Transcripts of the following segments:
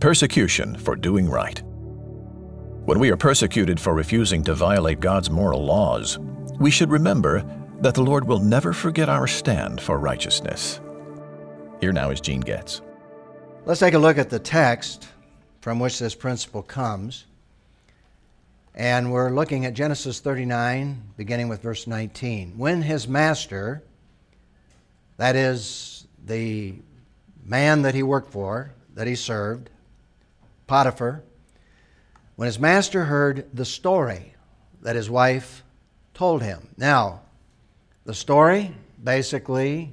Persecution for doing right. When we are persecuted for refusing to violate God's moral laws, we should remember that the Lord will never forget our stand for righteousness. Here now is Gene Getz. Let's take a look at the text from which this principle comes. And we're looking at Genesis 39, beginning with verse 19. When his master, that is the man that he worked for, that he served, Potiphar, when his master heard the story that his wife told him. Now, the story basically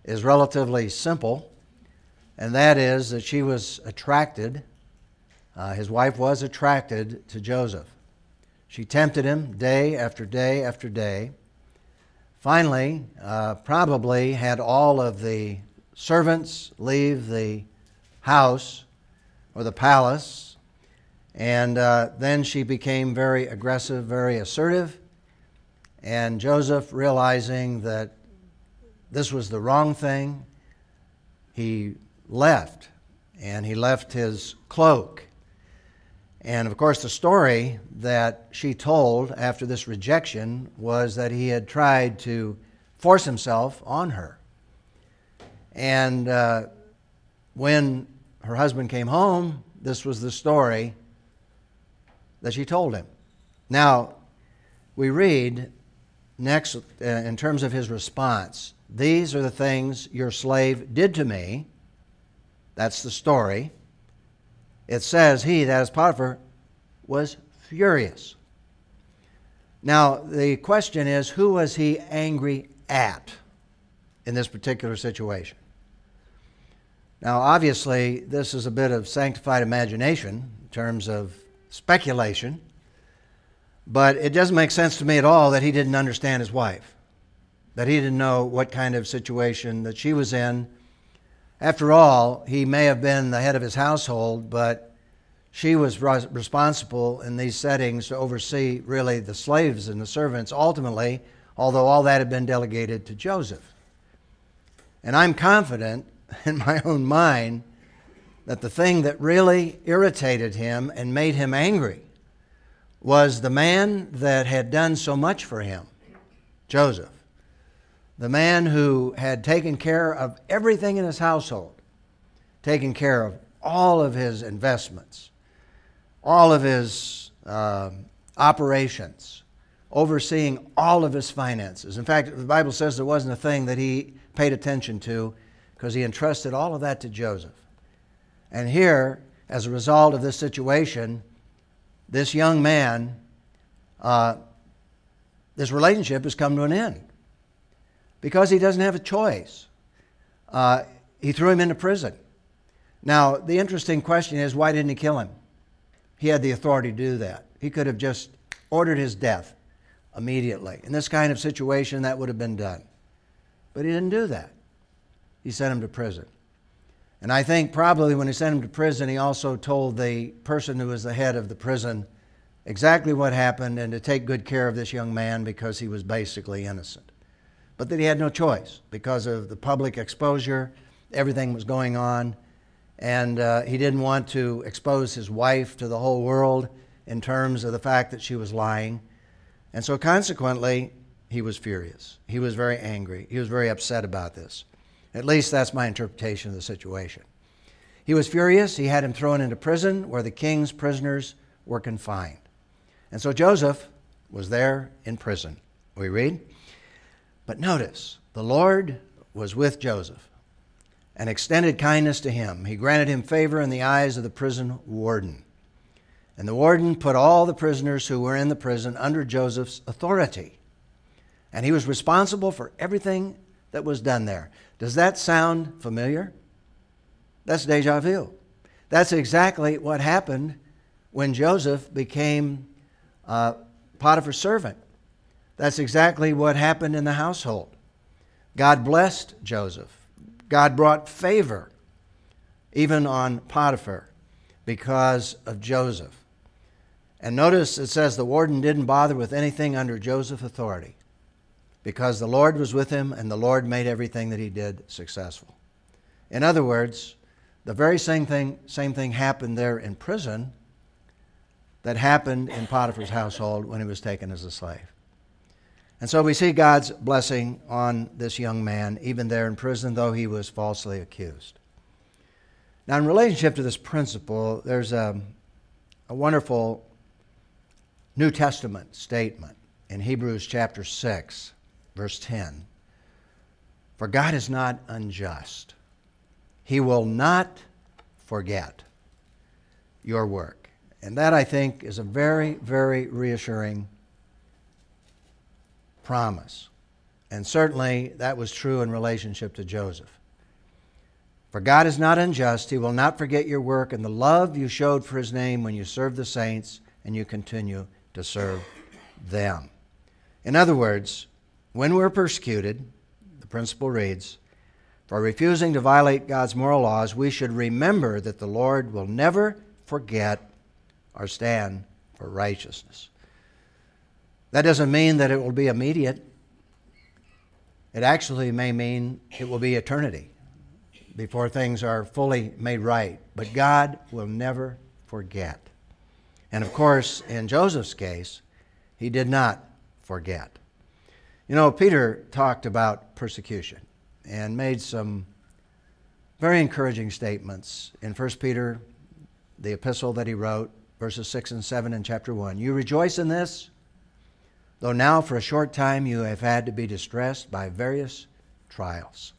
is relatively simple, and that is that she was attracted, his wife was attracted to Joseph. She tempted him day after day after day. Finally, probably had all of the servants leave the house or the palace, and then she became very aggressive, very assertive, and Joseph, realizing that this was the wrong thing, he left, and he left his cloak. And of course, the story that she told after this rejection was that he had tried to force himself on her. And when her husband came home, this was the story that she told him. Now, we read next, in terms of his response, "These are the things your slave did to me." That's the story. It says he, that is Potiphar, was furious. Now, the question is, who was he angry at in this particular situation? Now, obviously, this is a bit of sanctified imagination in terms of speculation, but it doesn't make sense to me at all that he didn't understand his wife, that he didn't know what kind of situation that she was in. After all, he may have been the head of his household, but she was responsible in these settings to oversee really the slaves and the servants ultimately, although all that had been delegated to Joseph. And I'm confident in my own mind that the thing that really irritated him and made him angry was the man that had done so much for him, Joseph, the man who had taken care of everything in his household, taken care of all of his investments, all of his operations, overseeing all of his finances. In fact, the Bible says there wasn't a thing that he paid attention to because he entrusted all of that to Joseph. And here, as a result of this situation, this young man, this relationship has come to an end because he doesn't have a choice. He threw him into prison. Now, the interesting question is, why didn't he kill him? He had the authority to do that. He could have just ordered his death immediately. In this kind of situation, that would have been done. But he didn't do that. He sent him to prison. And I think probably when he sent him to prison, he also told the person who was the head of the prison exactly what happened and to take good care of this young man because he was basically innocent. But that he had no choice because of the public exposure, everything was going on, and he didn't want to expose his wife to the whole world in terms of the fact that she was lying. And so consequently, he was furious. He was very angry. He was very upset about this. At least that's my interpretation of the situation. He was furious. He had him thrown into prison where the king's prisoners were confined. And so Joseph was there in prison, we read. But notice, the Lord was with Joseph and extended kindness to him. He granted him favor in the eyes of the prison warden. And the warden put all the prisoners who were in the prison under Joseph's authority. And he was responsible for everything that was done there. Does that sound familiar? That's déjà vu. That's exactly what happened when Joseph became Potiphar's servant. That's exactly what happened in the household. God blessed Joseph. God brought favor even on Potiphar because of Joseph. And notice it says the warden didn't bother with anything under Joseph's authority because the Lord was with him and the Lord made everything that he did successful. In other words, the very same thing happened there in prison that happened in Potiphar's household when he was taken as a slave. And so we see God's blessing on this young man, even there in prison, though he was falsely accused. Now, in relationship to this principle, there's a wonderful New Testament statement in Hebrews chapter 6, verse 10. For God is not unjust. He will not forget your work. And that, I think, is a very, very reassuring promise. And certainly that was true in relationship to Joseph. For God is not unjust. He will not forget your work and the love you showed for His name when you served the saints and you continue to serve them. In other words, when we're persecuted, the principle reads, for refusing to violate God's moral laws, we should remember that the Lord will never forget or stand for righteousness. That doesn't mean that it will be immediate. It actually may mean it will be eternity before things are fully made right. But God will never forget. And of course, in Joseph's case, he did not forget. You know, Peter talked about persecution and made some very encouraging statements in 1 Peter, the epistle that he wrote, verses 6 and 7 in chapter 1. You rejoice in this, though now for a short time you have had to be distressed by various trials,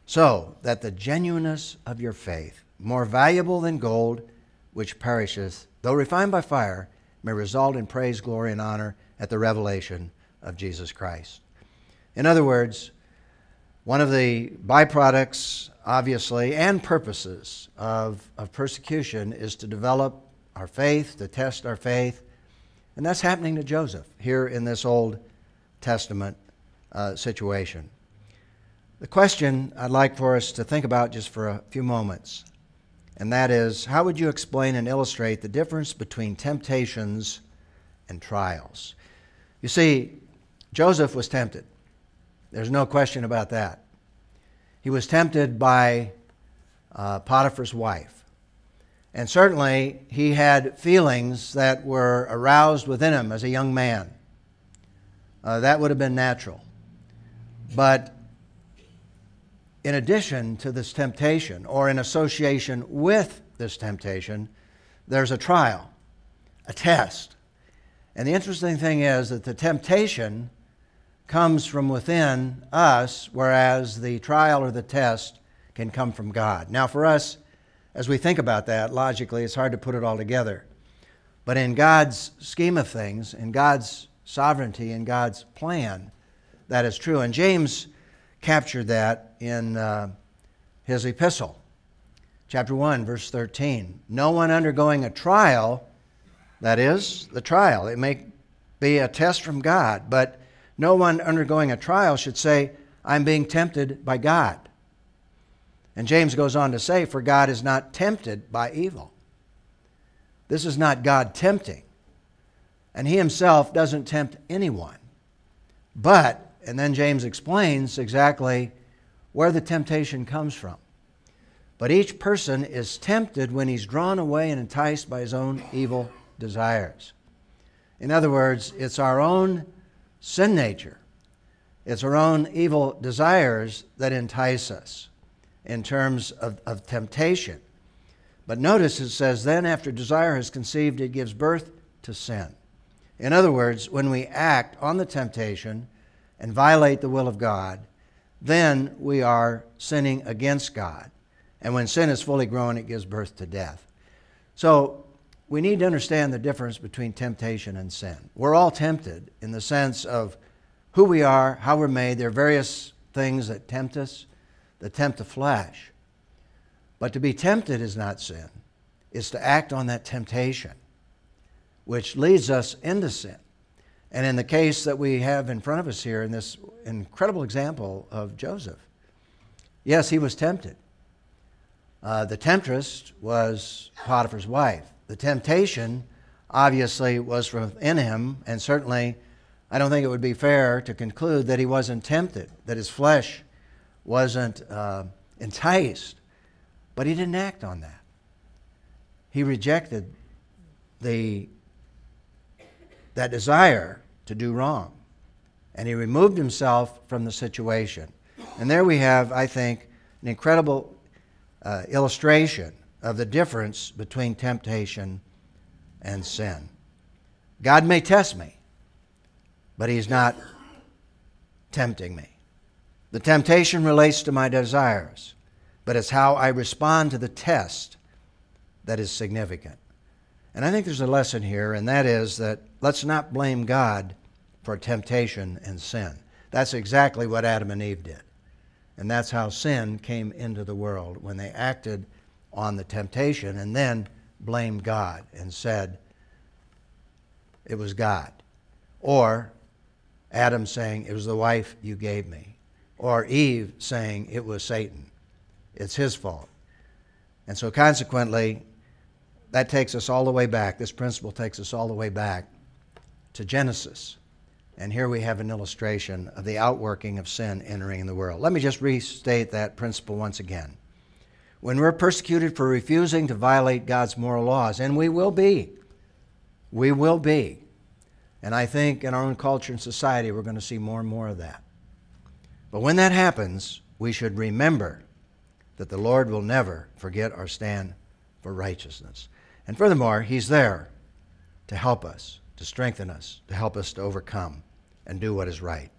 so that the genuineness of your faith, more valuable than gold, which perisheth, though refined by fire, may result in praise, glory, and honor at the revelation of Jesus Christ. In other words, one of the byproducts, obviously, and purposes of persecution is to develop our faith, to test our faith. And that's happening to Joseph here in this Old Testament situation. The question I'd like for us to think about just for a few moments, and that is, how would you explain and illustrate the difference between temptations and trials? You see, Joseph was tempted. There's no question about that. He was tempted by Potiphar's wife. And certainly he had feelings that were aroused within him as a young man. That would have been natural. But in addition to this temptation, or in association with this temptation, there's a trial, a test. And the interesting thing is that the temptation comes from within us, whereas the trial or the test can come from God. Now for us, as we think about that, logically, it's hard to put it all together. But in God's scheme of things, in God's sovereignty, in God's plan, that is true. And James captured that in his epistle. Chapter 1, verse 13. No one undergoing a trial, that is, the trial. It may be a test from God, but no one undergoing a trial should say, I'm being tempted by God. And James goes on to say, for God is not tempted by evil. This is not God tempting. And He Himself doesn't tempt anyone. But, and then James explains exactly where the temptation comes from. But each person is tempted when he's drawn away and enticed by his own evil desires. In other words, it's our own sin nature. It's our own evil desires that entice us in terms of temptation. But notice it says, then after desire has conceived, it gives birth to sin. In other words, when we act on the temptation and violate the will of God, then we are sinning against God. And when sin is fully grown, it gives birth to death. So we need to understand the difference between temptation and sin. We're all tempted in the sense of who we are, how we're made. There are various things that tempt us, that tempt the flesh. But to be tempted is not sin. It's to act on that temptation, which leads us into sin. And in the case that we have in front of us here, in this incredible example of Joseph, yes, he was tempted. The temptress was Potiphar's wife. The temptation, obviously, was within him, and certainly I don't think it would be fair to conclude that he wasn't tempted, that his flesh wasn't enticed But he didn't act on that. He rejected that desire to do wrong. And he removed himself from the situation. And there we have, I think, an incredible illustration of the difference between temptation and sin. God may test me, but he's not tempting me. The temptation relates to my desires, but it's how I respond to the test that is significant. And I think there's a lesson here, and that is that let's not blame God for temptation and sin. That's exactly what Adam and Eve did. And that's how sin came into the world, when they acted on the temptation and then blamed God and said it was God. Or Adam saying, it was the wife you gave me. Or Eve saying, it was Satan. It's his fault. And so consequently, that takes us all the way back. This principle takes us all the way back to Genesis. And here we have an illustration of the outworking of sin entering the world. Let me just restate that principle once again. When we're persecuted for refusing to violate God's moral laws, and we will be, and I think in our own culture and society we're going to see more and more of that. But when that happens, we should remember that the Lord will never forget our stand for righteousness. And furthermore, he's there to help us, to strengthen us, to help us to overcome and do what is right.